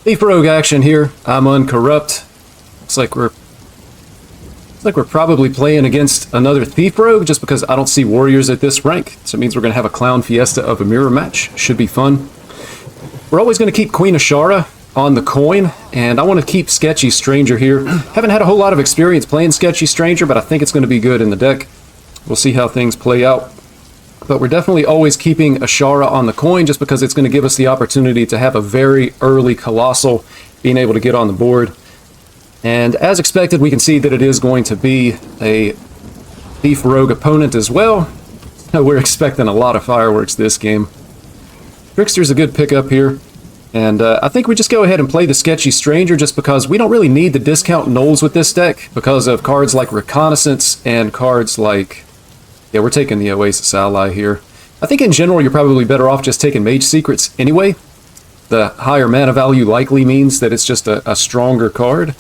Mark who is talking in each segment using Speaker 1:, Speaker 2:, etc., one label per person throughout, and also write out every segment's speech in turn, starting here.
Speaker 1: Thief Rogue action here. I'm uncorrupt. Looks like we're probably playing against another Thief Rogue just because I don't see warriors at this rank. So it means we're going to have a Clown Fiesta of a mirror match. Should be fun. We're always going to keep Queen Ashara on the coin, and I want to keep Sketchy Stranger here. Haven't had a whole lot of experience playing Sketchy Stranger, but I think it's going to be good in the deck. We'll see how things play out. But we're definitely always keeping Ashara on the coin just because it's going to give us the opportunity to have a very early Colossal being able to get on the board. And as expected, we can see that it is going to be a Thief Rogue opponent as well. We're expecting a lot of fireworks this game. Trickster's a good pickup here. And I think we just go ahead and play the Sketchy Stranger just because we don't really need to discount Knolls with this deck because of cards like Reconnaissance and cards like... Yeah, we're taking the Oasis Ally here. I think in general you're probably better off just taking Mage Secrets anyway. The higher mana value likely means that it's just a stronger card.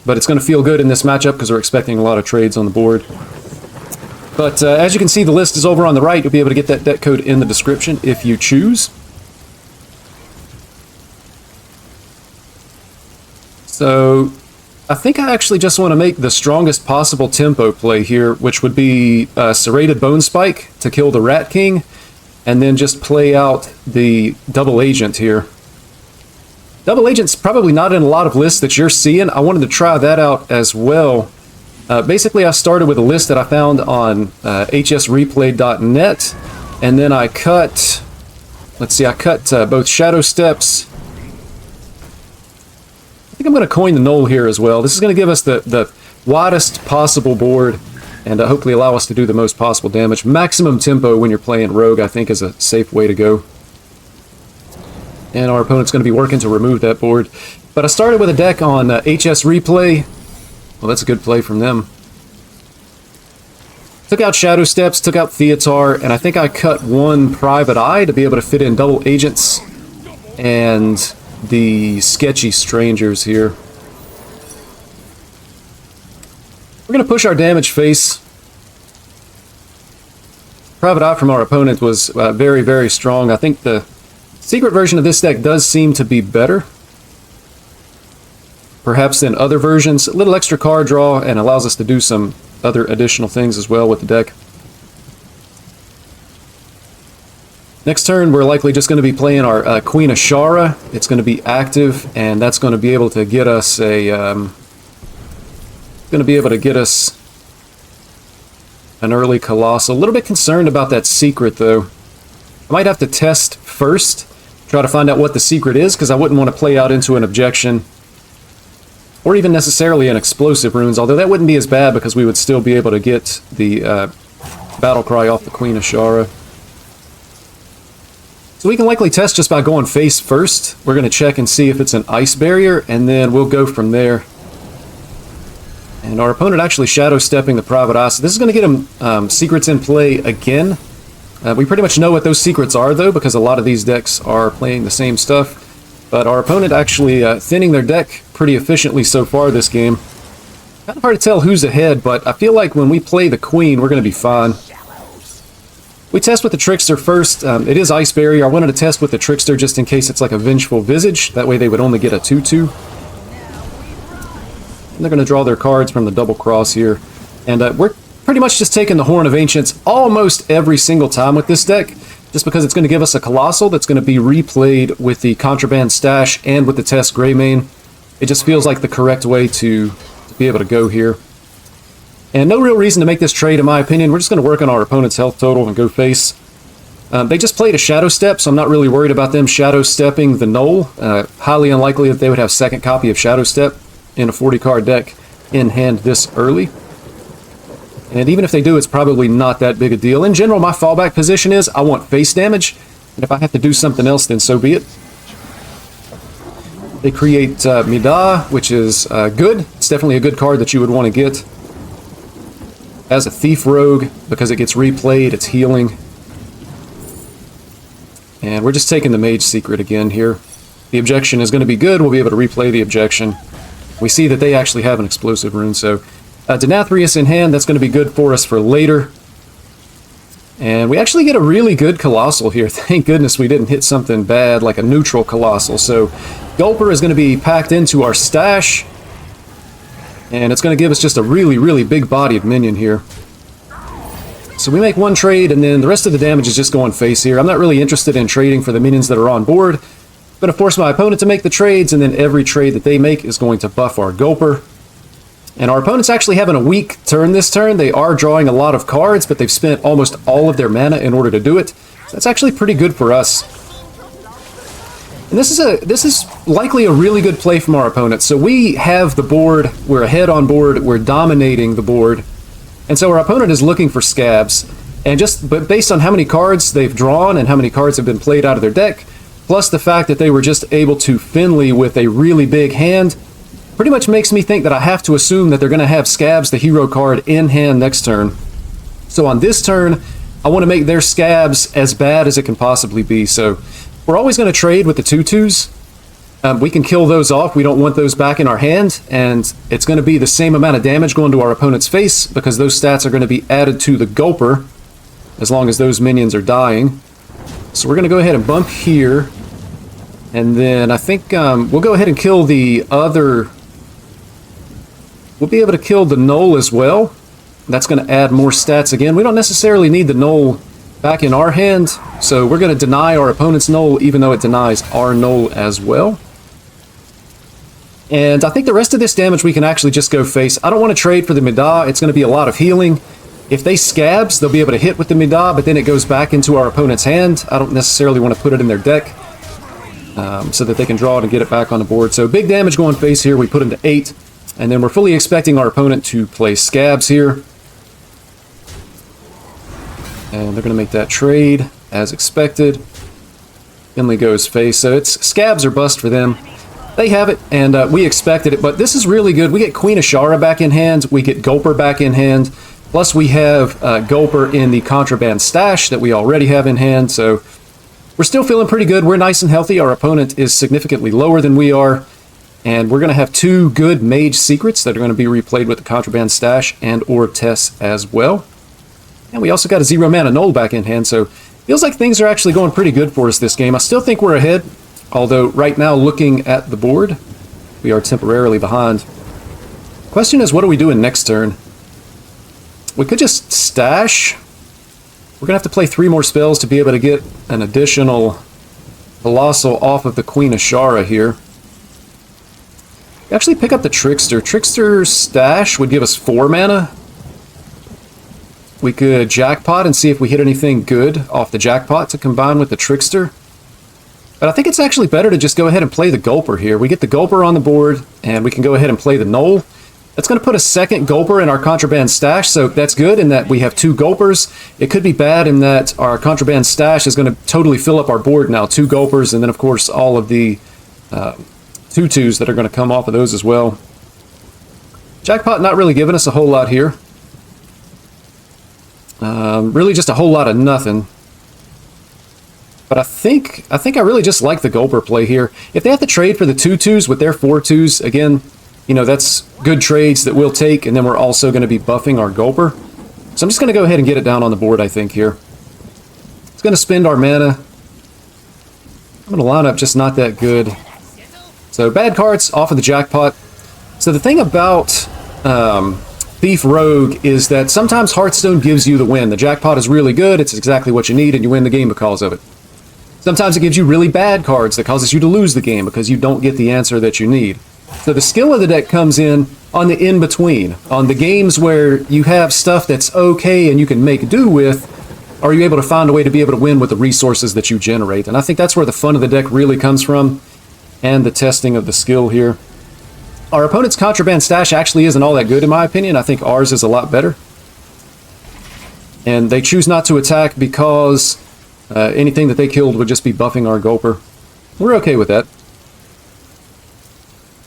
Speaker 1: But it's going to feel good in this matchup because we're expecting a lot of trades on the board. But as you can see, the list is over on the right. You'll be able to get that deck code in the description if you choose. So I think I actually just want to make the strongest possible tempo play here, which would be Serrated Bone Spike to kill the Rat King, and then just play out the Double Agent here. Double Agent's probably not in a lot of lists that you're seeing. I wanted to try that out as well. Basically, I started with a list that I found on hsreplay.net, and then I cut, I cut both Shadow Steps. I think I'm going to coin the Knoll here as well. This is going to give us the widest possible board and hopefully allow us to do the most possible damage. Maximum tempo when you're playing Rogue, I think, is a safe way to go. And our opponent's going to be working to remove that board. But I started with a deck on HS Replay. Well, that's a good play from them. Took out Shadow Steps, took out Theatar, and I think I cut one Private Eye to be able to fit in Double Agents and the Sketchy Strangers here. We're going to push our damage face. Private Eye from our opponent was very, very strong. I think the secret version of this deck does seem to be better, perhaps than other versions. A little extra card draw and allows us to do some other additional things as well with the deck. Next turn, we're likely just going to be playing our Queen Ashara. It's going to be active, and that's going to be able to get us a... an early Colossal. A little bit concerned about that secret, though. I might have to test first, try to find out what the secret is, because I wouldn't want to play out into an objection, or even necessarily an explosive runes, although that wouldn't be as bad because we would still be able to get the battle cry off the Queen Ashara. So we can likely test just by going face first. We're going to check and see if it's an ice barrier, and then we'll go from there. And our opponent actually Shadow Stepping the Private Eye, so this is going to get him secrets in play again. We pretty much know what those secrets are, though, because a lot of these decks are playing the same stuff. But our opponent actually thinning their deck pretty efficiently so far this game. Kind of hard to tell who's ahead, but I feel like when we play the Queen, we're going to be fine. We test with the Trickster first. It is Ice Barrier. I wanted to test with the Trickster just in case it's like a Vengeful Visage. That way they would only get a 2/2. And they're going to draw their cards from the double cross here. And we're pretty much just taking the Horn of Ancients almost every single time with this deck, just because it's going to give us a Colossal that's going to be replayed with the Contraband Stash and with the Test Greymane. It just feels like the correct way to be able to go here. And no real reason to make this trade, in my opinion. We're just going to work on our opponent's health total and go face. They just played a Shadow Step, so I'm not really worried about them Shadow Stepping the Knoll. Highly unlikely that they would have second copy of Shadow Step in a 40-card deck in hand this early. And even if they do, it's probably not that big a deal. In general, my fallback position is I want face damage, and if I have to do something else, then so be it. They create Midah, which is good. It's definitely a good card that you would want to get. As a Thief Rogue, because it gets replayed, it's healing. And we're just taking the Mage Secret again here. The objection is going to be good. We'll be able to replay the objection. We see that they actually have an explosive rune, so Denathrius in hand, that's going to be good for us for later. And we actually get a really good Colossal here. Thank goodness we didn't hit something bad like a neutral Colossal. So Gulper is going to be packed into our stash. And it's going to give us just a really, really big-bodied minion here. So we make one trade, and then the rest of the damage is just going face here. I'm not really interested in trading for the minions that are on board. I'm going to force my opponent to make the trades, and then every trade that they make is going to buff our Gulper. And our opponent's actually having a weak turn this turn. They are drawing a lot of cards, but they've spent almost all of their mana in order to do it. So that's actually pretty good for us. And this is likely a really good play from our opponent. So we have the board, we're ahead on board, we're dominating the board. And so our opponent is looking for scabs. And but based on how many cards they've drawn and how many cards have been played out of their deck, plus the fact that they were just able to Finley with a really big hand, pretty much makes me think that I have to assume that they're going to have Scabs, the hero card, in hand next turn. So on this turn, I want to make their Scabs as bad as it can possibly be. So we're always going to trade with the 2/2s. We can kill those off. We don't want those back in our hand. And it's going to be the same amount of damage going to our opponent's face because those stats are going to be added to the Gulper as long as those minions are dying. So we're going to go ahead and bump here. And then I think we'll go ahead and kill the other... We'll be able to kill the Null as well. That's going to add more stats again. We don't necessarily need the Null back in our hand, so we're going to deny our opponent's Null, even though it denies our Null as well. And I think the rest of this damage we can actually just go face. I don't want to trade for the Midah. It's going to be a lot of healing. If they Scabs, they'll be able to hit with the Midah, but then it goes back into our opponent's hand. I don't necessarily want to put it in their deck so that they can draw it and get it back on the board. So big damage going face here. We put into 8. And then we're fully expecting our opponent to play Scabs here. And they're going to make that trade as expected. Finley goes face. So it's Scabs or bust for them. They have it, and we expected it. But this is really good. We get Queen Ashara back in hand. We get Gulper back in hand. Plus we have Gulper in the Contraband stash that we already have in hand. So we're still feeling pretty good. We're nice and healthy. Our opponent is significantly lower than we are. And we're going to have 2 good Mage Secrets that are going to be replayed with the Contraband Stash and or Tess as well. And we also got a 0 mana Null back in hand, so feels like things are actually going pretty good for us this game. I still think we're ahead, although right now looking at the board, we are temporarily behind. Question is, what are we doing next turn? We could just stash. We're going to have to play 3 more spells to be able to get an additional Colossal off of the Queen Ashara here. Actually pick up the Trickster. Trickster's stash would give us 4 mana. We could Jackpot and see if we hit anything good off the Jackpot to combine with the Trickster. But I think it's actually better to just go ahead and play the Gulper here. We get the Gulper on the board, and we can go ahead and play the Null. That's going to put a second Gulper in our Contraband stash, so that's good in that we have 2 Gulpers. It could be bad in that our Contraband stash is going to totally fill up our board now. 2 Gulpers, and then of course all of the 2/2s that are going to come off of those as well. Jackpot not really giving us a whole lot here. Really just a whole lot of nothing. But I think I really just like the Gulper play here. If they have to trade for the 2/2s with their 4/2s, again, you know, that's good trades that we'll take, and then we're also going to be buffing our Gulper. So I'm just going to go ahead and get it down on the board, I think, here. It's going to spend our mana. I'm going to line up just not that good. So bad cards off of the Jackpot. So the thing about Thief Rogue is that sometimes Hearthstone gives you the win. The Jackpot is really good, it's exactly what you need, and you win the game because of it. Sometimes it gives you really bad cards that causes you to lose the game because you don't get the answer that you need. So the skill of the deck comes in on the in-between. On the games where you have stuff that's okay and you can make do with, are you able to find a way to be able to win with the resources that you generate? And I think that's where the fun of the deck really comes from. And the testing of the skill here. Our opponent's Contraband stash actually isn't all that good in my opinion. I think ours is a lot better. And they choose not to attack because anything that they killed would just be buffing our Gulper. We're okay with that.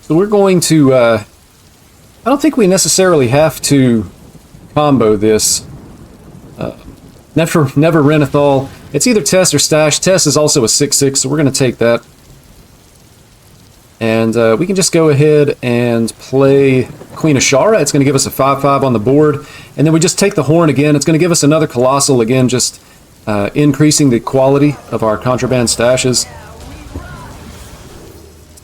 Speaker 1: So we're going to... I don't think we necessarily have to combo this. Never Renethal. It's either Test or Stash. Test is also a 6/6, so we're going to take that. And we can just go ahead and play Queen Ashara. It's going to give us a 5/5 on the board. And then we just take the Horn again. It's going to give us another Colossal again, just increasing the quality of our contraband stashes.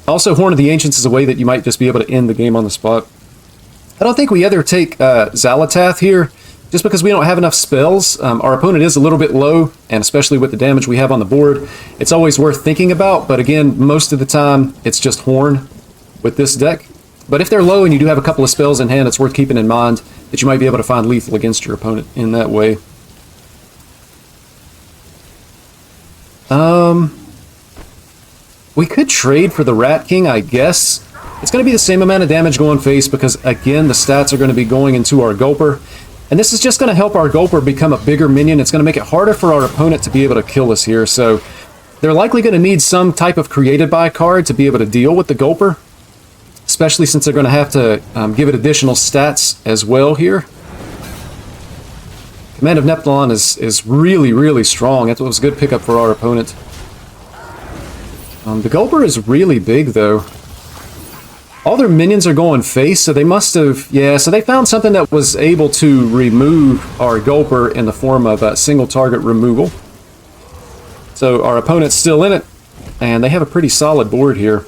Speaker 1: Also, Horn of the Ancients is a way that you might just be able to end the game on the spot. I don't think we either take Xalatath here, just because we don't have enough spells. Our opponent is a little bit low, and especially with the damage we have on the board, it's always worth thinking about. But again, most of the time, it's just Horn with this deck. But if they're low and you do have a couple of spells in hand, it's worth keeping in mind that you might be able to find lethal against your opponent in that way. We could trade for the Rat King, I guess. It's going to be the same amount of damage going face because, again, the stats are going to be going into our Gulper. And this is just going to help our Gulper become a bigger minion. It's going to make it harder for our opponent to be able to kill us here. So they're likely going to need some type of created by card to be able to deal with the Gulper, especially since they're going to have to give it additional stats as well here. Command of Neptulon is really, really strong. That was a good pickup for our opponent. The Gulper is really big, though. All their minions are going face, so they must have... Yeah, so they found something that was able to remove our Gulper in the form of single target removal. So our opponent's still in it, and they have a pretty solid board here.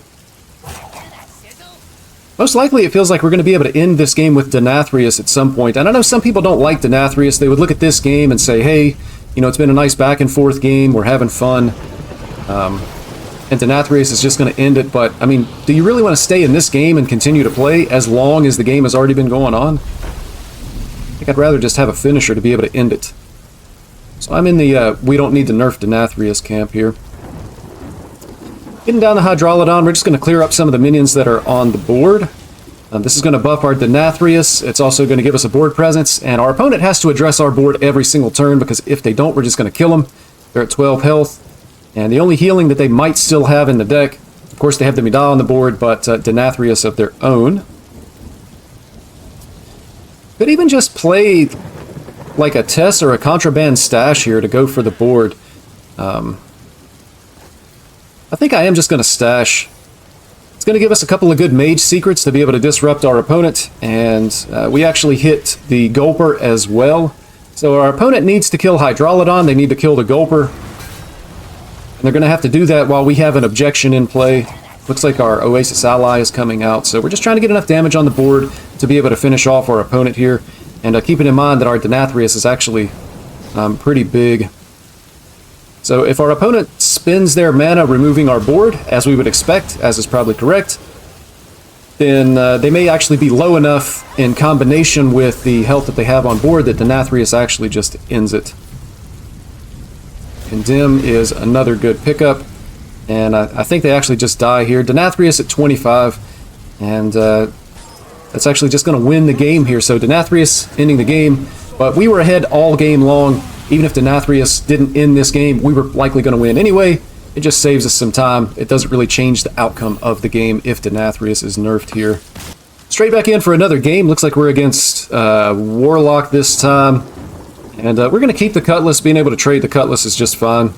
Speaker 1: Most likely it feels like we're going to be able to end this game with Denathrius at some point. And I know some people don't like Denathrius. They would look at this game and say, hey, you know, it's been a nice back and forth game. We're having fun. And Denathrius is just going to end it. But, I mean, do you really want to stay in this game and continue to play as long as the game has already been going on? I think I'd rather just have a finisher to be able to end it. So I'm in the we don't need to nerf Denathrius camp here. Getting down the Hydrolodon, we're just going to clear up some of the minions that are on the board. This is going to buff our Denathrius. It's also going to give us a board presence. And our opponent has to address our board every single turn, because if they don't, we're just going to kill them. They're at 12 health. And the only healing that they might still have in the deck, of course they have the Midal on the board, but Denathrius of their own. Could even just play like a Tess or a Contraband Stash here to go for the board. I think I am just going to stash. It's going to give us a couple of good mage secrets to be able to disrupt our opponent, and we actually hit the Gulper as well. So our opponent needs to kill Hydrolodon, they need to kill the Gulper. And they're going to have to do that while we have an objection in play. Looks like our Oasis ally is coming out, so we're just trying to get enough damage on the board to be able to finish off our opponent here. And keeping in mind that our Denathrius is actually pretty big. So if our opponent spends their mana removing our board, as we would expect, as is probably correct, then they may actually be low enough in combination with the health that they have on board that Denathrius actually just ends it. Condemn is another good pickup, and I think they actually just die here. Denathrius at 25, and that's actually just going to win the game here. So Denathrius ending the game, but we were ahead all game long. Even if Denathrius didn't end this game, we were likely going to win anyway. It just saves us some time. It doesn't really change the outcome of the game if Denathrius is nerfed here. Straight back in for another game. Looks like we're against Warlock this time. And we're going to keep the Cutlass. Being able to trade the Cutlass is just fine.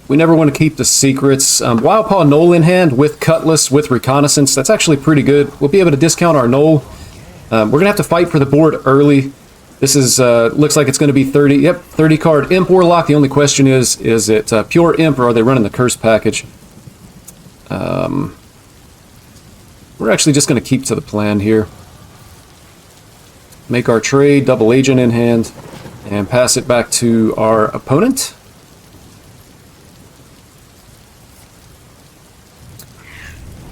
Speaker 1: We never want to keep the secrets. Wildpaw Knoll in hand with Cutlass with Reconnaissance. That's actually pretty good. We'll be able to discount our Knoll. We're going to have to fight for the board early. This is looks like it's going to be 30. Yep, 30 card Imp Warlock. The only question is it pure Imp or are they running the Curse package? We're actually just going to keep to the plan here. Make our trade, double agent in hand, and pass it back to our opponent.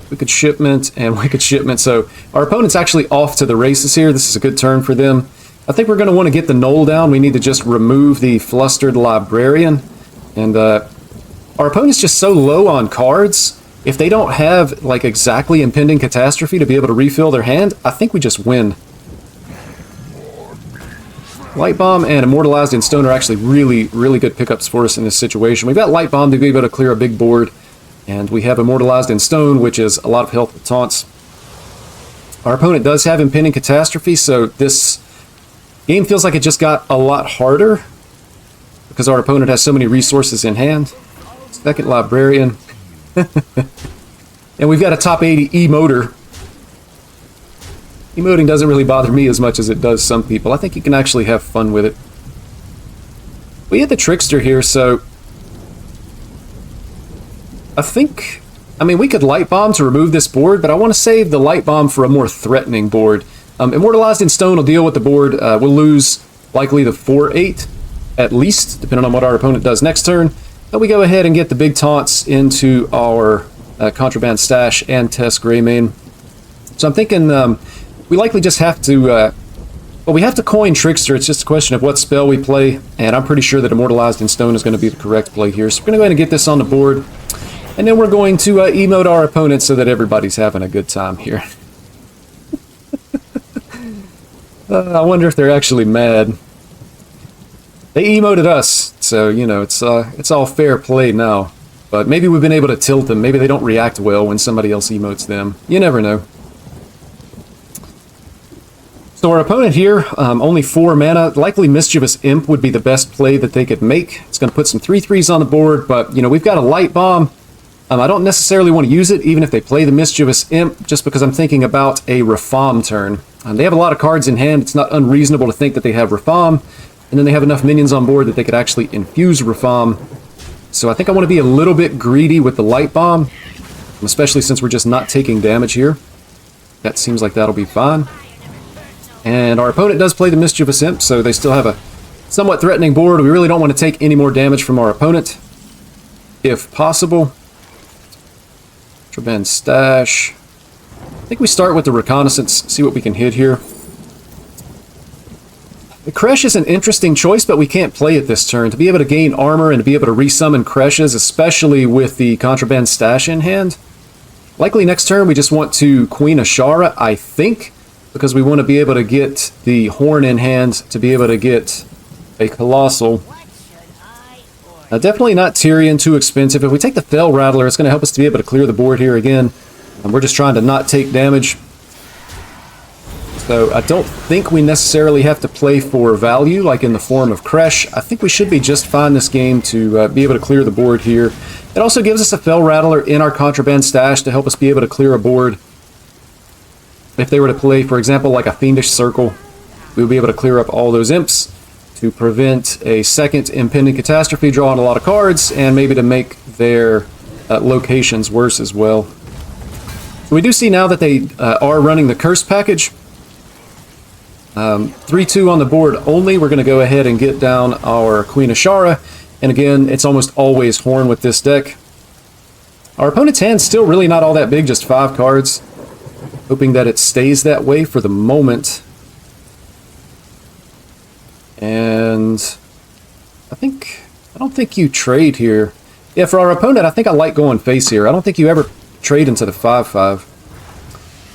Speaker 1: Wicked Shipment and Wicked Shipment. So our opponent's actually off to the races here. This is a good turn for them. I think we're going to want to get the Knoll down. We need to just remove the Flustered Librarian. And our opponent's just so low on cards. If they don't have like exactly Impending Catastrophe to be able to refill their hand, I think we just win. Light Bomb and Immortalized in Stone are actually really, really good pickups for us in this situation. We've got Light Bomb to be able to clear a big board. And we have Immortalized in Stone, which is a lot of health with taunts. Our opponent does have Impending Catastrophe, so this game feels like it just got a lot harder because our opponent has so many resources in hand. Second Librarian. And we've got a top 80 emoter. Emoting doesn't really bother me as much as it does some people. I think you can actually have fun with it. We had the Trickster here, so I mean, we could Light Bomb to remove this board, but I want to save the Light Bomb for a more threatening board. Immortalized in Stone will deal with the board. We'll lose likely the 4-8, at least, depending on what our opponent does next turn. But we go ahead and get the big taunts into our Contraband Stash and test Greymane. So I'm thinking we likely just have to... well, we have to coin Trickster. It's just a question of what spell we play, and I'm pretty sure that Immortalized in Stone is going to be the correct play here. So we're going to go ahead and get this on the board, and then we're going to emote our opponent so that everybody's having a good time here. I wonder if they're actually mad. They emoted us, so, you know, it's all fair play now. But maybe we've been able to tilt them. Maybe they don't react well when somebody else emotes them. You never know. So our opponent here, only 4 mana. Likely Mischievous Imp would be the best play that they could make. It's going to put some 3/3s on the board, but, you know, we've got a Light Bomb. I don't necessarily want to use it, even if they play the Mischievous Imp, just because I'm thinking about a Rafam turn. They have a lot of cards in hand. It's not unreasonable to think that they have Rafam, and then they have enough minions on board that they could actually infuse Rafam. So I think I want to be a little bit greedy with the Light Bomb, especially since we're just not taking damage here. That seems like that'll be fine. And our opponent does play the Mischievous Imp, so they still have a somewhat threatening board. We really don't want to take any more damage from our opponent, if possible. Contraband Stash. I think we start with the Reconnaissance, see what we can hit here. The Kresh is an interesting choice, but we can't play it this turn. To be able to gain armor and to be able to resummon Kreshes, especially with the Contraband Stash in hand. Likely next turn we just want to Queen Ashara, I think, because we want to be able to get the Horn in hand to be able to get a Colossal. Definitely not Tyrion, too expensive. If we take the Fell Rattler, it's going to help us to be able to clear the board here again. And we're just trying to not take damage. So I don't think we necessarily have to play for value, like in the form of Kresh. I think we should be just fine this game to be able to clear the board here. It also gives us a Fell Rattler in our Contraband Stash to help us be able to clear a board. If they were to play, for example, like a Fiendish Circle, we would be able to clear up all those imps to prevent a second impending catastrophe, drawing a lot of cards, and maybe to make their locations worse as well. So we do see now that they are running the Curse package. 3-2 on the board only. We're going to go ahead and get down our Queen Ashara. And again, it's almost always Horn with this deck. Our opponent's hand's still really not all that big, just 5 cards. Hoping that it stays that way for the moment. And I don't think you trade here. Yeah, for our opponent, I think I like going face here. I don't think you ever trade into the 5/5.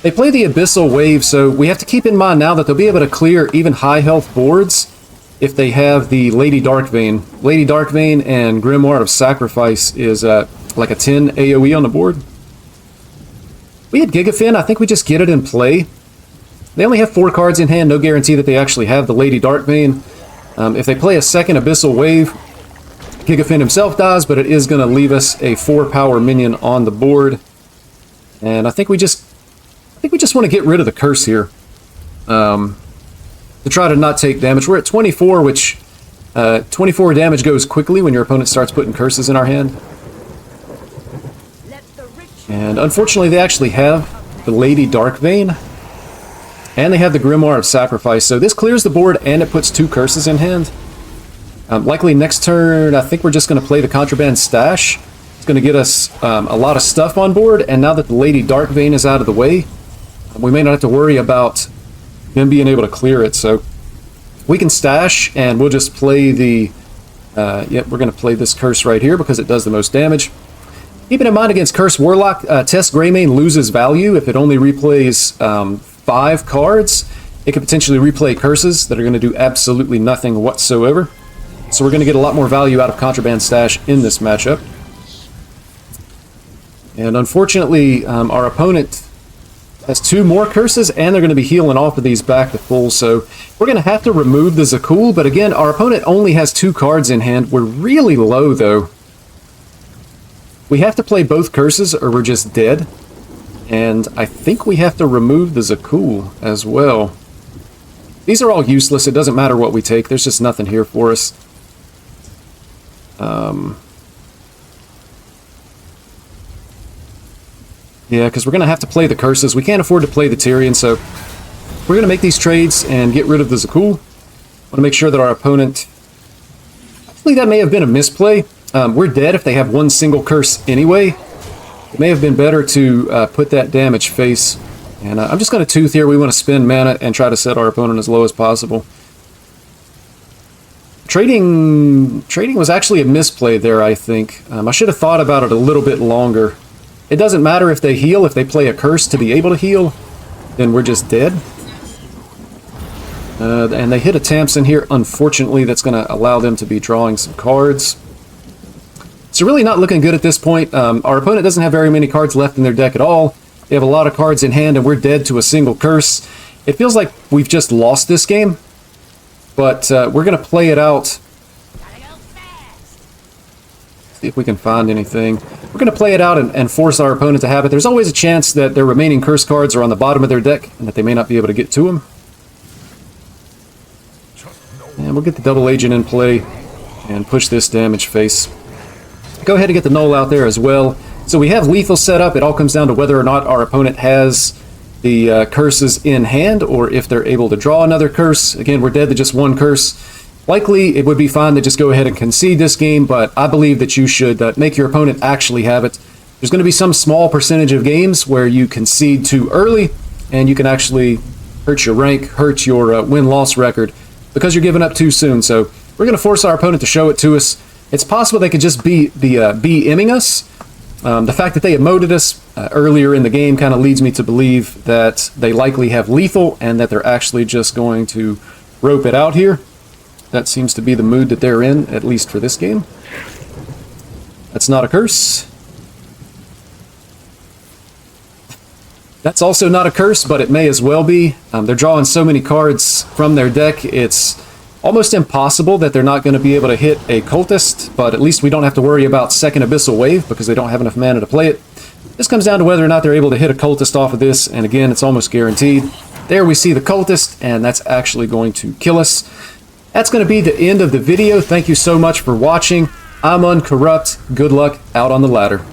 Speaker 1: They play the Abyssal Wave, so we have to keep in mind now that they'll be able to clear even high health boards if they have the Lady Darkvein. Lady Darkvein and Grimoire of Sacrifice is like a 10 AoE on the board. We had Gigafin. I think we just get it in play. They only have 4 cards in hand, no guarantee that they actually have the Lady Darkvein. If they play a second Abyssal Wave, Gigafin himself dies, but it is going to leave us a 4-power minion on the board. And I think we just want to get rid of the Curse here. To try to not take damage. We're at 24, which 24 damage goes quickly when your opponent starts putting curses in our hand. And unfortunately, they actually have the Lady Darkvein. And they have the Grimoire of Sacrifice. So this clears the board and it puts 2 curses in hand. Likely next turn, I think we're just going to play the Contraband Stash. It's going to get us a lot of stuff on board. And now that the Lady Darkvein is out of the way, we may not have to worry about them being able to clear it. So we can stash and we'll just play the... yep, we're going to play this curse right here because it does the most damage. Keeping in mind against Curse Warlock, Test Greymane loses value if it only replays 5 cards. It could potentially replay curses that are going to do absolutely nothing whatsoever. So we're going to get a lot more value out of Contraband Stash in this matchup. And unfortunately, our opponent has 2 more curses, and they're going to be healing off of these back to full. So we're going to have to remove the Zakul, but again, our opponent only has 2 cards in hand. We're really low, though. We have to play both curses or we're just dead. And I think we have to remove the Zakul as well. These are all useless. It doesn't matter what we take. There's just nothing here for us. Yeah, because we're going to have to play the curses. We can't afford to play the Tyrion, so we're going to make these trades and get rid of the Zakul. Want to make sure that our opponent... Actually, that may have been a misplay. We're dead if they have one single curse anyway. It may have been better to put that damage face. And I'm just going to tooth here. We want to spend mana and try to set our opponent as low as possible. Trading was actually a misplay there, I think. I should have thought about it a little bit longer. It doesn't matter if they heal. If they play a curse to be able to heal, then we're just dead. And they hit a Tamsin here. Unfortunately, that's going to allow them to be drawing some cards. It's really not looking good at this point. Our opponent doesn't have very many cards left in their deck at all. They have a lot of cards in hand, and we're dead to a single curse. It feels like we've just lost this game. But we're going to play it out. See if we can find anything. We're going to play it out and force our opponent to have it. There's always a chance that their remaining curse cards are on the bottom of their deck and that they may not be able to get to them. And we'll get the double agent in play and push this damage face. Go ahead and get the null out there as well. So we have lethal set up. It all comes down to whether or not our opponent has the curses in hand or if they're able to draw another curse. Again, we're dead to just one curse. Likely, it would be fine to just go ahead and concede this game, but I believe that you should make your opponent actually have it. There's going to be some small percentage of games where you concede too early, and you can actually hurt your rank, hurt your win-loss record, because you're giving up too soon. So we're going to force our opponent to show it to us. It's possible they could just be BMing us. The fact that they emoted us earlier in the game kind of leads me to believe that they likely have lethal and that they're actually just going to rope it out here. That seems to be the mood that they're in, at least for this game. That's not a curse. That's also not a curse, but it may as well be. They're drawing so many cards from their deck, it's almost impossible that they're not going to be able to hit a cultist, but at least we don't have to worry about second Abyssal Wave because they don't have enough mana to play it. This comes down to whether or not they're able to hit a cultist off of this, and again, it's almost guaranteed. There we see the cultist, and that's actually going to kill us. That's going to be the end of the video. Thank you so much for watching. I'm Uncorrupt. Good luck out on the ladder.